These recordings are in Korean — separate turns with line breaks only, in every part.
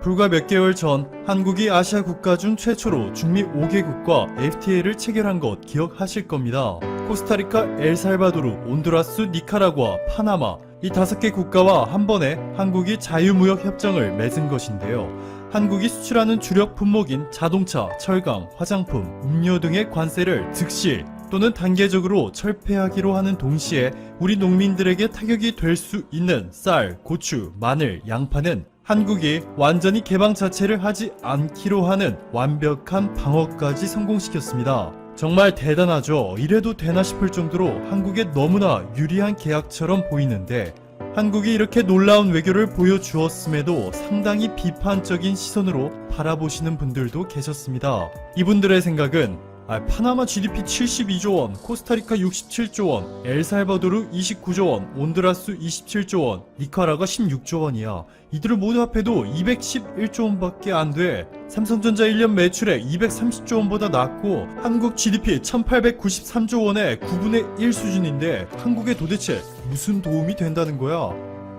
불과 몇 개월 전 한국이 아시아 국가 중 최초로 중미 5개국과 FTA를 체결한 것 기억하실 겁니다. 코스타리카, 엘살바도르, 온두라스, 니카라구아, 파나마 이 5개 국가와 한 번에 한국이 자유무역 협정을 맺은 것인데요. 한국이 수출하는 주력 품목인 자동차, 철강, 화장품, 음료 등의 관세를 즉시 또는 단계적으로 철폐하기로 하는 동시에 우리 농민들에게 타격이 될 수 있는 쌀, 고추, 마늘, 양파는 한국이 완전히 개방 자체를 하지 않기로 하는 완벽한 방어까지 성공시켰습니다. 정말 대단하죠. 이래도 되나 싶을 정도로 한국에 너무나 유리한 계약처럼 보이는데 한국이 이렇게 놀라운 외교를 보여주었음에도 상당히 비판적인 시선으로 바라보시는 분들도 계셨습니다. 이분들의 생각은 파나마 GDP 72조 원, 코스타리카 67조 원, 엘살바도르 29조 원, 온두라스 27조 원, 니카라가 16조 원이야. 이들을 모두 합해도 211조 원밖에 안 돼. 삼성전자 1년 매출액 230조 원보다 낮고 한국 GDP 1893조 원의 9분의 1 수준인데 한국에 도대체 무슨 도움이 된다는 거야?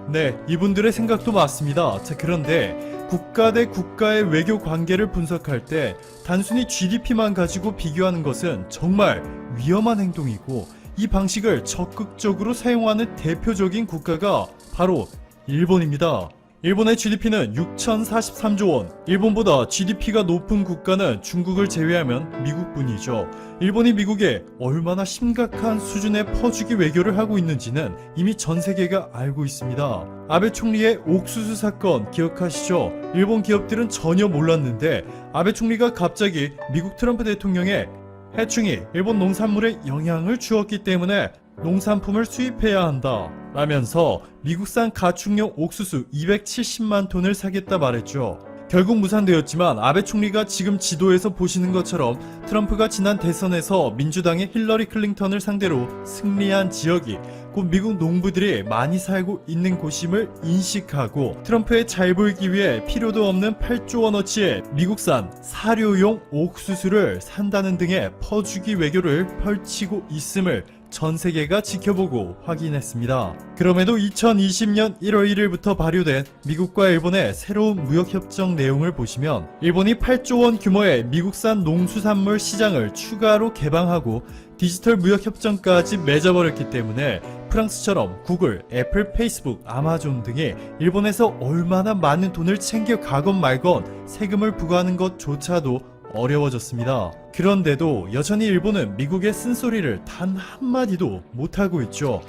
네, 이분들의 생각도 맞습니다. 자, 그런데 국가 대 국가의 외교 관계를 분석할 때 단순히 GDP만 가지고 비교하는 것은 정말 위험한 행동이고 이 방식을 적극적으로 사용하는 대표적인 국가가 바로 일본입니다. 일본의 GDP는 6,043조 원. 일본보다 GDP가 높은 국가는 중국을 제외하면 미국뿐이죠. 일본이 미국에 얼마나 심각한 수준의 퍼주기 외교를 하고 있는지는 이미 전 세계가 알고 있습니다. 아베 총리의 옥수수 사건 기억하시죠? 일본 기업들은 전혀 몰랐는데 아베 총리가 갑자기 미국 트럼프 대통령의 해충이 일본 농산물에 영향을 주었기 때문에 농산품을 수입해야 한다 라면서 미국산 가축용 옥수수 270만 톤을 사겠다 말했죠. 결국 무산되었지만 아베 총리가 지금 지도에서 보시는 것처럼 트럼프가 지난 대선에서 민주당의 힐러리 클린턴을 상대로 승리한 지역이 곧 미국 농부들이 많이 살고 있는 곳임을 인식하고 트럼프에 잘 보이기 위해 필요도 없는 8조 원어치의 미국산 사료용 옥수수를 산다는 등의 퍼주기 외교를 펼치고 있음을 전 세계가 지켜보고 확인했습니다. 그럼에도 2020년 1월 1일부터 발효된 미국과 일본의 새로운 무역협정 내용을 보시면 일본이 8조 원 규모의 미국산 농수산물 시장을 추가로 개방하고 디지털 무역협정까지 맺어버렸기 때문에 프랑스처럼 구글, 애플, 페이스북, 아마존 등이 일본에서 얼마나 많은 돈을 챙겨가건 말건 세금을 부과하는 것조차도 어려워졌습니다. 그런데도 여전히 일본은 미국의 쓴소리를 단 한마디도 못하고 있죠.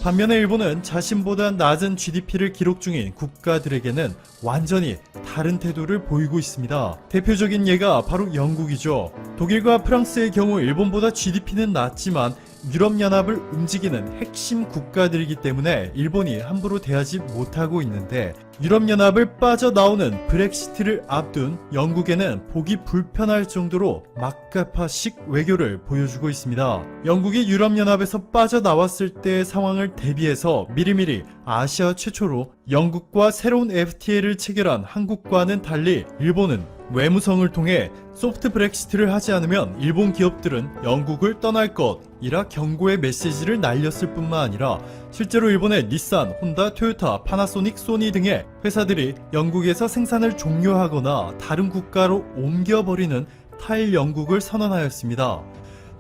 반면에 일본은 자신보다 낮은 GDP를 기록 중인 국가들에게는 완전히 다른 태도를 보이고 있습니다. 대표적인 예가 바로 영국이죠. 독일과 프랑스의 경우 일본보다 GDP는 낮지만 유럽연합을 움직이는 핵심 국가들이기 때문에 일본이 함부로 대하지 못하고 있는데 유럽연합을 빠져나오는 브렉시트를 앞둔 영국에는 보기 불편할 정도로 막가파식 외교를 보여주고 있습니다. 영국이 유럽연합에서 빠져나왔을 때의 상황을 대비해서 미리미리 아시아 최초로 영국과 새로운 FTA를 체결한 한국과는 달리 일본은 외무성을 통해 소프트 브렉시트를 하지 않으면 일본 기업들은 영국을 떠날 것이라 경고의 메시지를 날렸을 뿐만 아니라 실제로 일본의 닛산, 혼다, 토요타, 파나소닉, 소니 등의 회사들이 영국에서 생산을 종료하거나 다른 국가로 옮겨버리는 타일 영국을 선언하였습니다.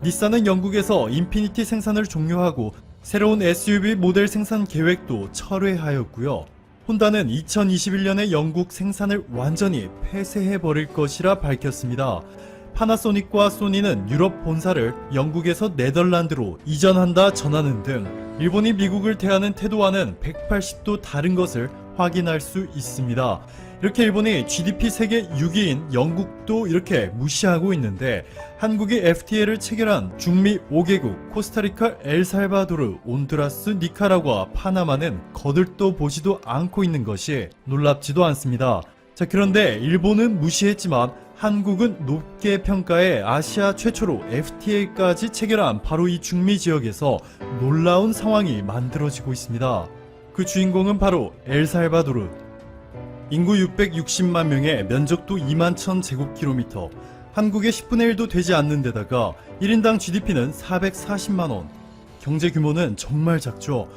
닛산은 영국에서 인피니티 생산을 종료하고 새로운 SUV 모델 생산 계획도 철회하였고요. 혼다는 2021년에 영국 생산을 완전히 폐쇄해버릴 것이라 밝혔습니다. 파나소닉과 소니는 유럽 본사를 영국에서 네덜란드로 이전한다 전하는 등 일본이 미국을 대하는 태도와는 180도 다른 것을 확인할 수 있습니다. 이렇게 일본이 GDP 세계 6위인 영국도 이렇게 무시하고 있는데 한국이 FTA를 체결한 중미 5개국 코스타리카, 엘살바도르, 온두라스, 니카라구아, 파나마는 거들떠 보지도 않고 있는 것이 놀랍지도 않습니다. 자, 그런데 일본은 무시했지만 한국은 높게 평가해 아시아 최초로 FTA까지 체결한 바로 이 중미 지역에서 놀라운 상황이 만들어지고 있습니다. 그 주인공은 바로 엘살바도르. 인구 660만 명에 면적도 2만 1000제곱킬로미터, 한국의 10분의 1도 되지 않는 데다가 1인당 GDP는 440만원, 경제 규모는 정말 작죠.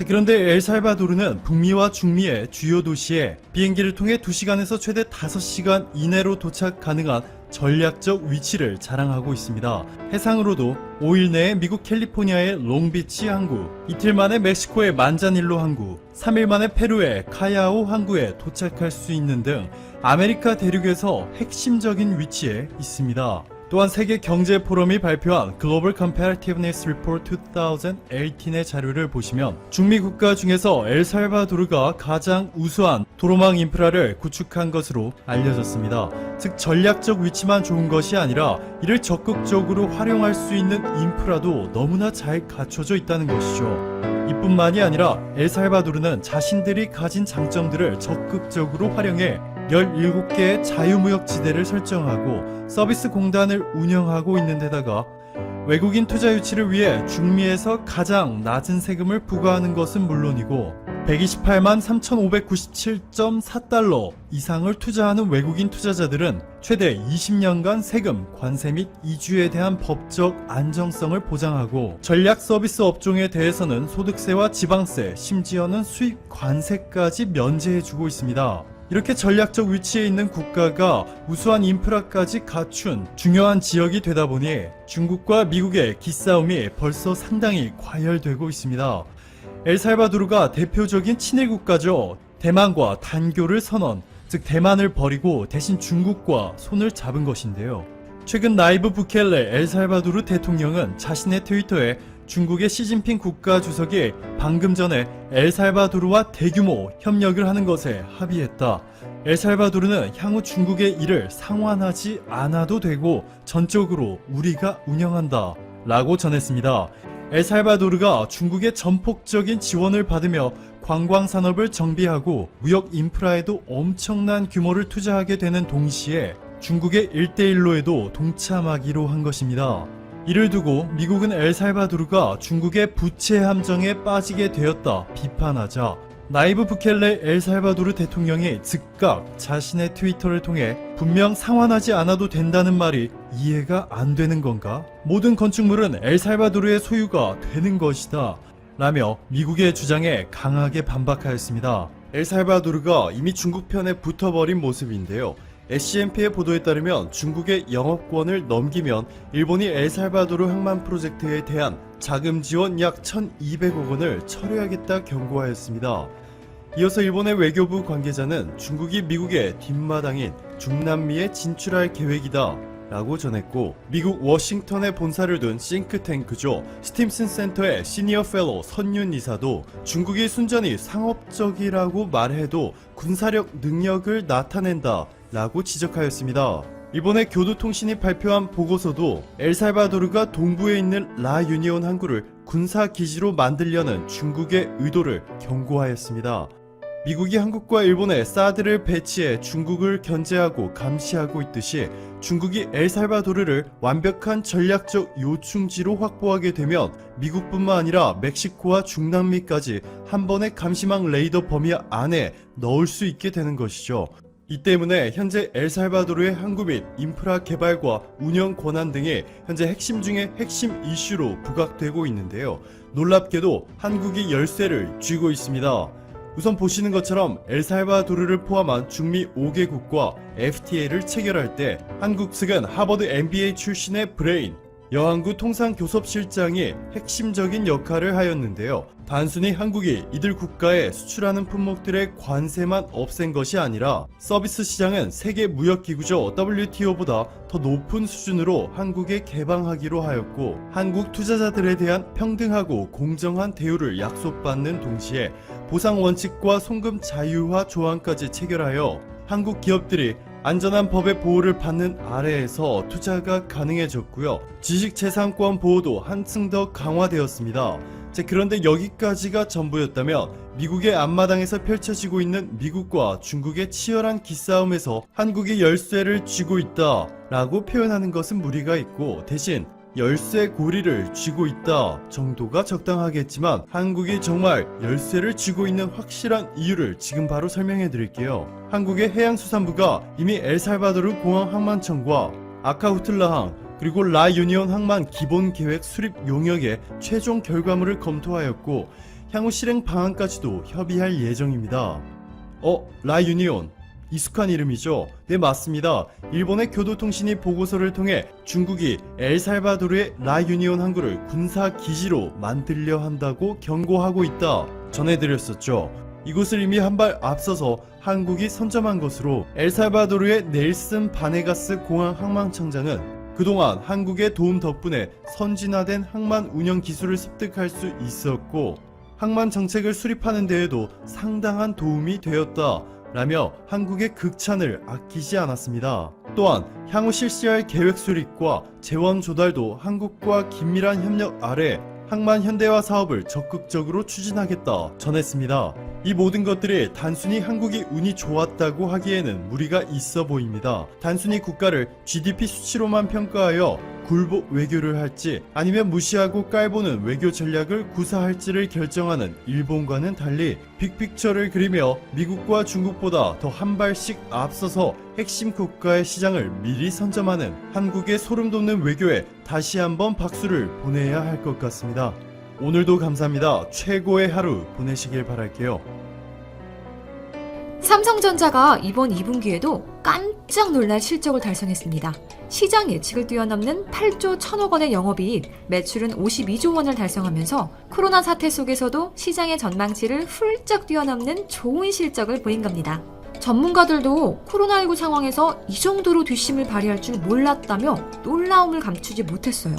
그런데 엘살바도르는 북미와 중미의 주요 도시에 비행기를 통해 2시간에서 최대 5시간 이내로 도착 가능한 전략적 위치를 자랑하고 있습니다. 해상으로도 5일 내에 미국 캘리포니아의 롱비치 항구, 이틀 만에 멕시코의 만자닐로 항구, 3일 만에 페루의 카야오 항구에 도착할 수 있는 등 아메리카 대륙에서 핵심적인 위치에 있습니다. 또한 세계 경제 포럼이 발표한 글로벌 컴패리티브니스 리포트 2018의 자료를 보시면 중미 국가 중에서 엘살바도르가 가장 우수한 도로망 인프라를 구축한 것으로 알려졌습니다. 즉 전략적 위치만 좋은 것이 아니라 이를 적극적으로 활용할 수 있는 인프라도 너무나 잘 갖춰져 있다는 것이죠. 이뿐만이 아니라 엘살바도르는 자신들이 가진 장점들을 적극적으로 활용해 17개의 자유무역지대를 설정하고 서비스 공단을 운영하고 있는 데다가 외국인 투자 유치를 위해 중미에서 가장 낮은 세금을 부과하는 것은 물론이고 128만 3,597.4달러 이상을 투자하는 외국인 투자자들은 최대 20년간 세금, 관세 및 이주에 대한 법적 안정성을 보장하고 전략 서비스 업종에 대해서는 소득세와 지방세, 심지어는 수입 관세까지 면제해주고 있습니다. 이렇게 전략적 위치에 있는 국가가 우수한 인프라까지 갖춘 중요한 지역이 되다 보니 중국과 미국의 기싸움이 벌써 상당히 과열되고 있습니다. 엘살바도르가 대표적인 친일 국가죠. 대만과 단교를 선언, 즉 대만을 버리고 대신 중국과 손을 잡은 것인데요. 최근 나이브 부켈레 엘살바도르 대통령은 자신의 트위터에 중국의 시진핑 국가주석이 방금 전에 엘살바도르와 대규모 협력을 하는 것에 합의했다. 엘살바도르는 향후 중국의 일을 상환하지 않아도 되고 전적으로 우리가 운영한다 라고 전했습니다. 엘살바도르가 중국의 전폭적인 지원을 받으며 관광산업을 정비하고 무역 인프라에도 엄청난 규모를 투자하게 되는 동시에 중국의 1대1로에도 동참하기로 한 것입니다. 이를 두고 미국은 엘살바도르가 중국의 부채 함정에 빠지게 되었다 비판하자 나이브 부켈레 엘살바도르 대통령이 즉각 자신의 트위터를 통해 분명 상환하지 않아도 된다는 말이 이해가 안 되는 건가? 모든 건축물은 엘살바도르의 소유가 되는 것이다 라며 미국의 주장에 강하게 반박하였습니다. 엘살바도르가 이미 중국 편에 붙어버린 모습인데요. SCMP의 보도에 따르면 중국의 영업권을 넘기면 일본이 엘살바도르 항만 프로젝트에 대한 자금 지원 약 1,200억 원을 철회하겠다 경고하였습니다. 이어서 일본의 외교부 관계자는 중국이 미국의 뒷마당인 중남미에 진출할 계획이다 라고 전했고 미국 워싱턴에 본사를 둔 싱크탱크죠. 스팀슨 센터의 시니어 펠로우 선윤 이사도 중국이 순전히 상업적이라고 말해도 군사력 능력을 나타낸다 라고 지적하였습니다. 일본의 교도통신이 발표한 보고서도 엘살바도르가 동부에 있는 라 유니온 항구를 군사기지로 만들려는 중국의 의도를 경고하였습니다. 미국이 한국과 일본에 사드를 배치해 중국을 견제하고 감시하고 있듯이 중국이 엘살바도르를 완벽한 전략적 요충지로 확보하게 되면 미국뿐만 아니라 멕시코와 중남미까지 한 번의 감시망 레이더 범위 안에 넣을 수 있게 되는 것이죠. 이 때문에 현재 엘살바도르의 항구 및 인프라 개발과 운영 권한 등이 현재 핵심 중의 핵심 이슈로 부각되고 있는데요. 놀랍게도 한국이 열쇠를 쥐고 있습니다. 우선 보시는 것처럼 엘살바도르를 포함한 중미 5개국과 FTA를 체결할 때 한국 측은 하버드 MBA 출신의 브레인, 여항구 통상교섭실장이 핵심적인 역할을 하였는데요. 단순히 한국이 이들 국가에 수출하는 품목들의 관세만 없앤 것이 아니라 서비스 시장은 세계 무역기구죠 WTO보다 더 높은 수준으로 한국에 개방하기로 하였고 한국 투자자들에 대한 평등하고 공정한 대우를 약속받는 동시에 보상 원칙과 송금 자유화 조항까지 체결하여 한국 기업들이 안전한 법의 보호를 받는 아래에서 투자가 가능해졌고요. 지식재산권 보호도 한층 더 강화되었습니다. 그런데 여기까지가 전부였다면 미국의 앞마당에서 펼쳐지고 있는 미국과 중국의 치열한 기싸움에서 한국이 열쇠를 쥐고 있다 라고 표현하는 것은 무리가 있고 대신 열쇠 고리를 쥐고 있다 정도가 적당하겠지만 한국이 정말 열쇠를 쥐고 있는 확실한 이유를 지금 바로 설명해 드릴게요. 한국의 해양수산부가 이미 엘살바도르 공항 항만청과 아카후틀라항, 그리고 라유니온 항만 기본 계획 수립 용역의 최종 결과물을 검토하였고 향후 실행 방안까지도 협의할 예정입니다. 라유니온. 익숙한 이름이죠? 네, 맞습니다. 일본의 교도통신이 보고서를 통해 중국이 엘살바도르의 라유니온 항구를 군사 기지로 만들려 한다고 경고하고 있다 전해드렸었죠. 이곳을 이미 한 발 앞서서 한국이 선점한 것으로 엘살바도르의 넬슨 바네가스 공항 항만청장은 그동안 한국의 도움 덕분에 선진화된 항만 운영 기술을 습득할 수 있었고 항만 정책을 수립하는 데에도 상당한 도움이 되었다 라며 한국의 극찬을 아끼지 않았습니다. 또한 향후 실시할 계획 수립과 재원 조달도 한국과 긴밀한 협력 아래 항만 현대화 사업을 적극적으로 추진하겠다 전했습니다. 이 모든 것들이 단순히 한국이 운이 좋았다고 하기에는 무리가 있어 보입니다. 단순히 국가를 GDP 수치로만 평가하여 굴복 외교를 할지 아니면 무시하고 깔보는 외교 전략을 구사할지를 결정하는 일본과는 달리 빅픽처를 그리며 미국과 중국보다 더 한 발씩 앞서서 핵심 국가의 시장을 미리 선점하는 한국의 소름돋는 외교에 다시 한번 박수를 보내야 할 것 같습니다. 오늘도 감사합니다. 최고의 하루 보내시길 바랄게요.
삼성전자가 이번 2분기에도 깜짝 놀랄 실적을 달성했습니다. 시장 예측을 뛰어넘는 8조 1천억 원의 영업이익, 매출은 52조 원을 달성하면서 코로나 사태 속에서도 시장의 전망치를 훌쩍 뛰어넘는 좋은 실적을 보인 겁니다. 전문가들도 코로나19 상황에서 이 정도로 뒷심을 발휘할 줄 몰랐다며 놀라움을 감추지 못했어요.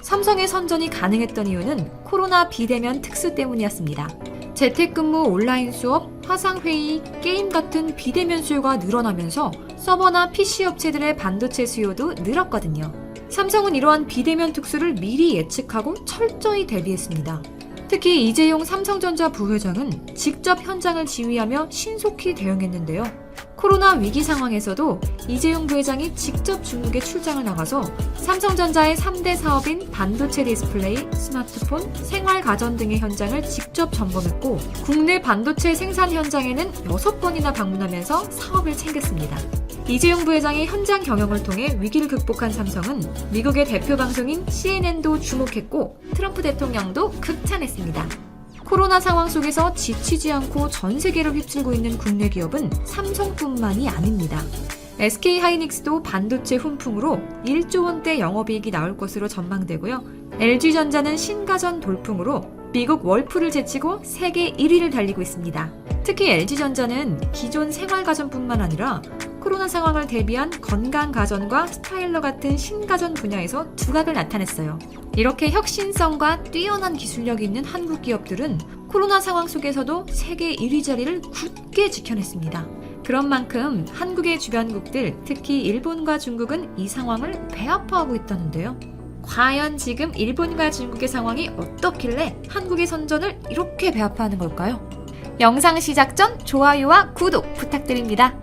삼성의 선전이 가능했던 이유는 코로나 비대면 특수 때문이었습니다. 재택근무, 온라인 수업, 화상회의, 게임 같은 비대면 수요가 늘어나면서 서버나 PC 업체들의 반도체 수요도 늘었거든요. 삼성은 이러한 비대면 특수를 미리 예측하고 철저히 대비했습니다. 특히 이재용 삼성전자 부회장은 직접 현장을 지휘하며 신속히 대응했는데요. 코로나 위기 상황에서도 이재용 부회장이 직접 중국에 출장을 나가서 삼성전자의 3대 사업인 반도체 디스플레이, 스마트폰, 생활가전 등의 현장을 직접 점검했고 국내 반도체 생산 현장에는 6번이나 방문하면서 사업을 챙겼습니다. 이재용 부회장의 현장 경영을 통해 위기를 극복한 삼성은 미국의 대표 방송인 CNN도 주목했고 트럼프 대통령도 극찬했습니다. 코로나 상황 속에서 지치지 않고 전 세계를 휩쓸고 있는 국내 기업은 삼성뿐만이 아닙니다. SK하이닉스도 반도체 훈풍으로 1조 원대 영업이익이 나올 것으로 전망되고요. LG전자는 신가전 돌풍으로 미국 월프를 제치고 세계 1위를 달리고 있습니다. 특히 LG전자는 기존 생활가전뿐만 아니라 코로나 상황을 대비한 건강가전과 스타일러 같은 신가전 분야에서 두각을 나타냈어요. 이렇게 혁신성과 뛰어난 기술력이 있는 한국 기업들은 코로나 상황 속에서도 세계 1위 자리를 굳게 지켜냈습니다. 그런 만큼 한국의 주변국들, 특히 일본과 중국은 이 상황을 배아파하고 있다는데요. 과연 지금 일본과 중국의 상황이 어떻길래 한국의 선전을 이렇게 배아파하는 걸까요? 영상 시작 전 좋아요와 구독 부탁드립니다.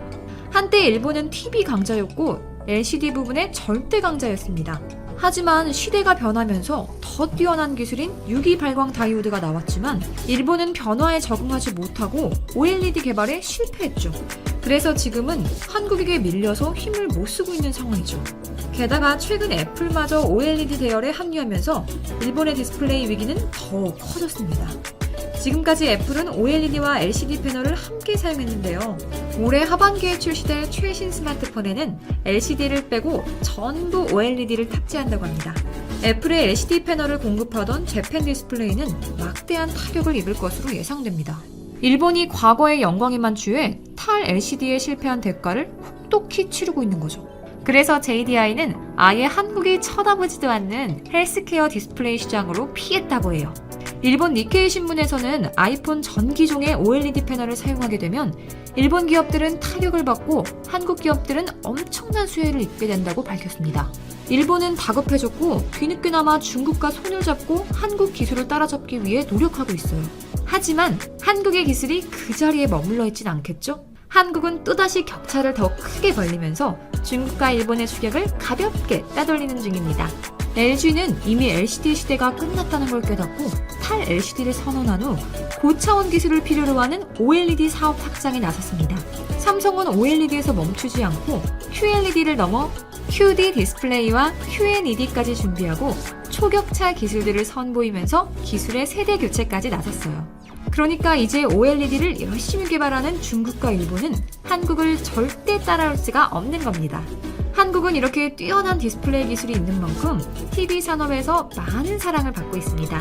한때 일본은 TV 강자였고 LCD 부분의 절대 강자였습니다. 하지만 시대가 변하면서 더 뛰어난 기술인 유기 발광 다이오드가 나왔지만 일본은 변화에 적응하지 못하고 OLED 개발에 실패했죠. 그래서 지금은 한국에게 밀려서 힘을 못 쓰고 있는 상황이죠. 게다가 최근 애플마저 OLED 대열에 합류하면서 일본의 디스플레이 위기는 더 커졌습니다. 지금까지 애플은 OLED와 LCD 패널을 함께 사용했는데요. 올해 하반기에 출시될 최신 스마트폰에는 LCD를 빼고 전부 OLED를 탑재한다고 합니다. 애플의 LCD 패널을 공급하던 재팬 디스플레이는 막대한 타격을 입을 것으로 예상됩니다. 일본이 과거의 영광에만 취해 탈 LCD에 실패한 대가를 혹독히 치르고 있는 거죠. 그래서 JDI는 아예 한국이 쳐다보지도 않는 헬스케어 디스플레이 시장으로 피했다고 해요. 일본 니케이 신문에서는 아이폰 전 기종의 OLED 패널을 사용하게 되면 일본 기업들은 타격을 받고 한국 기업들은 엄청난 수혜를 입게 된다고 밝혔습니다. 일본은 다급해졌고 뒤늦게나마 중국과 손을 잡고 한국 기술을 따라잡기 위해 노력하고 있어요. 하지만 한국의 기술이 그 자리에 머물러 있진 않겠죠? 한국은 또다시 격차를 더 크게 벌리면서 중국과 일본의 추격을 가볍게 따돌리는 중입니다. LG는 이미 LCD 시대가 끝났다는 걸 깨닫고 탈 LCD를 선언한 후 고차원 기술을 필요로 하는 OLED 사업 확장에 나섰습니다. 삼성은 OLED에서 멈추지 않고 QLED를 넘어 QD 디스플레이와 QNED까지 준비하고 초격차 기술들을 선보이면서 기술의 세대 교체까지 나섰어요. 그러니까 이제 OLED를 열심히 개발하는 중국과 일본은 한국을 절대 따라올 수가 없는 겁니다. 한국은 이렇게 뛰어난 디스플레이 기술이 있는 만큼 TV 산업에서 많은 사랑을 받고 있습니다.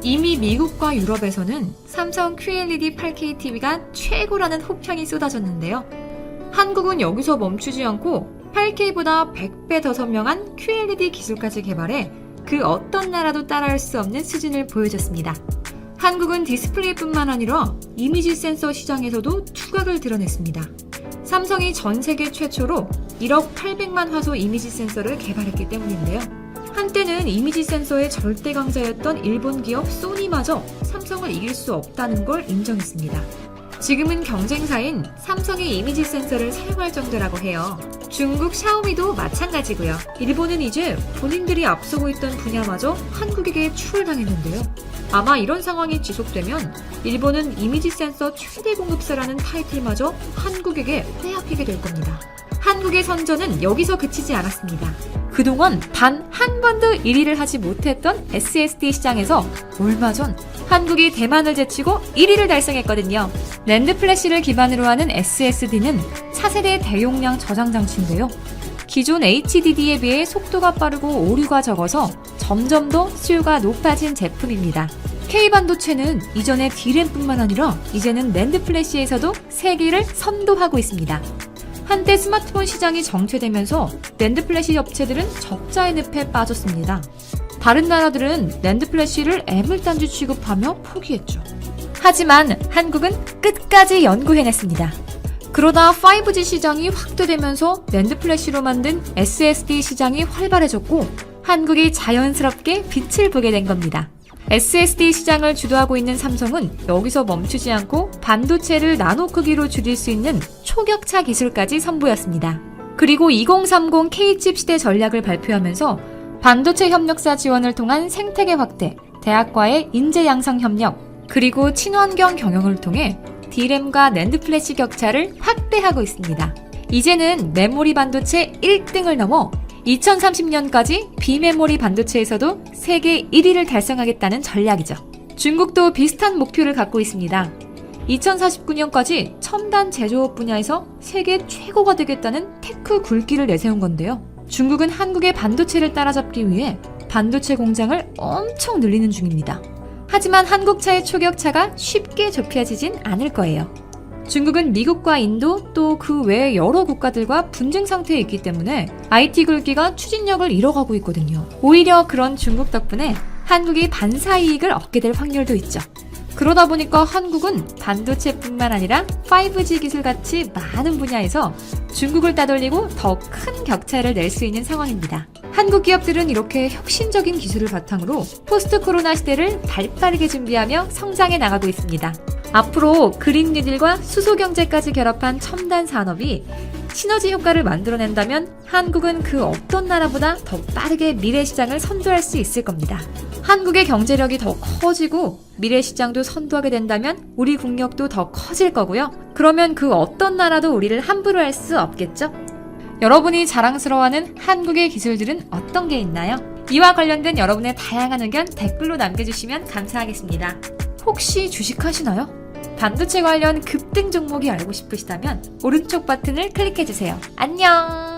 이미 미국과 유럽에서는 삼성 QLED 8K TV가 최고라는 호평이 쏟아졌는데요. 한국은 여기서 멈추지 않고 8K보다 100배 더 선명한 QLED 기술까지 개발해 그 어떤 나라도 따라할 수 없는 수준을 보여줬습니다. 한국은 디스플레이뿐만 아니라 이미지 센서 시장에서도 투각을 드러냈습니다. 삼성이 전 세계 최초로 1억 800만 화소 이미지 센서를 개발했기 때문인데요. 한때는 이미지 센서의 절대 강자였던 일본 기업 소니마저 삼성을 이길 수 없다는 걸 인정했습니다. 지금은 경쟁사인 삼성의 이미지 센서를 사용할 정도라고 해요. 중국 샤오미도 마찬가지고요. 일본은 이제 본인들이 앞서고 있던 분야마저 한국에게 추월당했는데요. 아마 이런 상황이 지속되면 일본은 이미지 센서 최대 공급사라는 타이틀마저 한국에게 빼앗기게 될 겁니다. 한국의 선전은 여기서 그치지 않았습니다. 그동안 단 한 번도 1위를 하지 못했던 SSD 시장에서 얼마 전 한국이 대만을 제치고 1위를 달성했거든요. 낸드 플래시를 기반으로 하는 SSD는 차세대 대용량 저장 장치인데요. 기존 HDD에 비해 속도가 빠르고 오류가 적어서 점점 더 수요가 높아진 제품입니다. K반도체는 이전에 D램뿐만 아니라 이제는 낸드 플래시에서도 세계를 선도하고 있습니다. 한때 스마트폰 시장이 정체되면서 낸드 플래시 업체들은 적자의 늪에 빠졌습니다. 다른 나라들은 낸드 플래시를 애물단지 취급하며 포기했죠. 하지만 한국은 끝까지 연구해냈습니다. 그러다 5G 시장이 확대되면서 낸드 플래시로 만든 SSD 시장이 활발해졌고 한국이 자연스럽게 빛을 보게 된 겁니다. SSD 시장을 주도하고 있는 삼성은 여기서 멈추지 않고 반도체를 나노 크기로 줄일 수 있는 초격차 기술까지 선보였습니다. 그리고 2030 K칩 시대 전략을 발표하면서 반도체 협력사 지원을 통한 생태계 확대, 대학과의 인재 양성 협력, 그리고 친환경 경영을 통해 D램과 낸드 플래시 격차를 확대하고 있습니다. 이제는 메모리 반도체 1등을 넘어 2030년까지 비메모리 반도체에서도 세계 1위를 달성하겠다는 전략이죠. 중국도 비슷한 목표를 갖고 있습니다. 2049년까지 첨단 제조업 분야에서 세계 최고가 되겠다는 테크 굴기를 내세운 건데요. 중국은 한국의 반도체를 따라잡기 위해 반도체 공장을 엄청 늘리는 중입니다. 하지만 한국차의 초격차가 쉽게 좁혀지진 않을 거예요. 중국은 미국과 인도 또 그 외의 여러 국가들과 분쟁 상태에 있기 때문에 IT 굴기가 추진력을 잃어가고 있거든요. 오히려 그런 중국 덕분에 한국이 반사 이익을 얻게 될 확률도 있죠. 그러다 보니까 한국은 반도체뿐만 아니라 5G 기술같이 많은 분야에서 중국을 따돌리고 더 큰 격차를 낼 수 있는 상황입니다. 한국 기업들은 이렇게 혁신적인 기술을 바탕으로 포스트 코로나 시대를 발빠르게 준비하며 성장해 나가고 있습니다. 앞으로 그린 뉴딜과 수소 경제까지 결합한 첨단 산업이 시너지 효과를 만들어낸다면 한국은 그 어떤 나라보다 더 빠르게 미래 시장을 선도할 수 있을 겁니다. 한국의 경제력이 더 커지고 미래 시장도 선도하게 된다면 우리 국력도 더 커질 거고요. 그러면 그 어떤 나라도 우리를 함부로 할 수 없겠죠? 여러분이 자랑스러워하는 한국의 기술들은 어떤 게 있나요? 이와 관련된 여러분의 다양한 의견 댓글로 남겨주시면 감사하겠습니다. 혹시 주식하시나요? 반도체 관련 급등 종목이 알고 싶으시다면 오른쪽 버튼을 클릭해주세요. 안녕!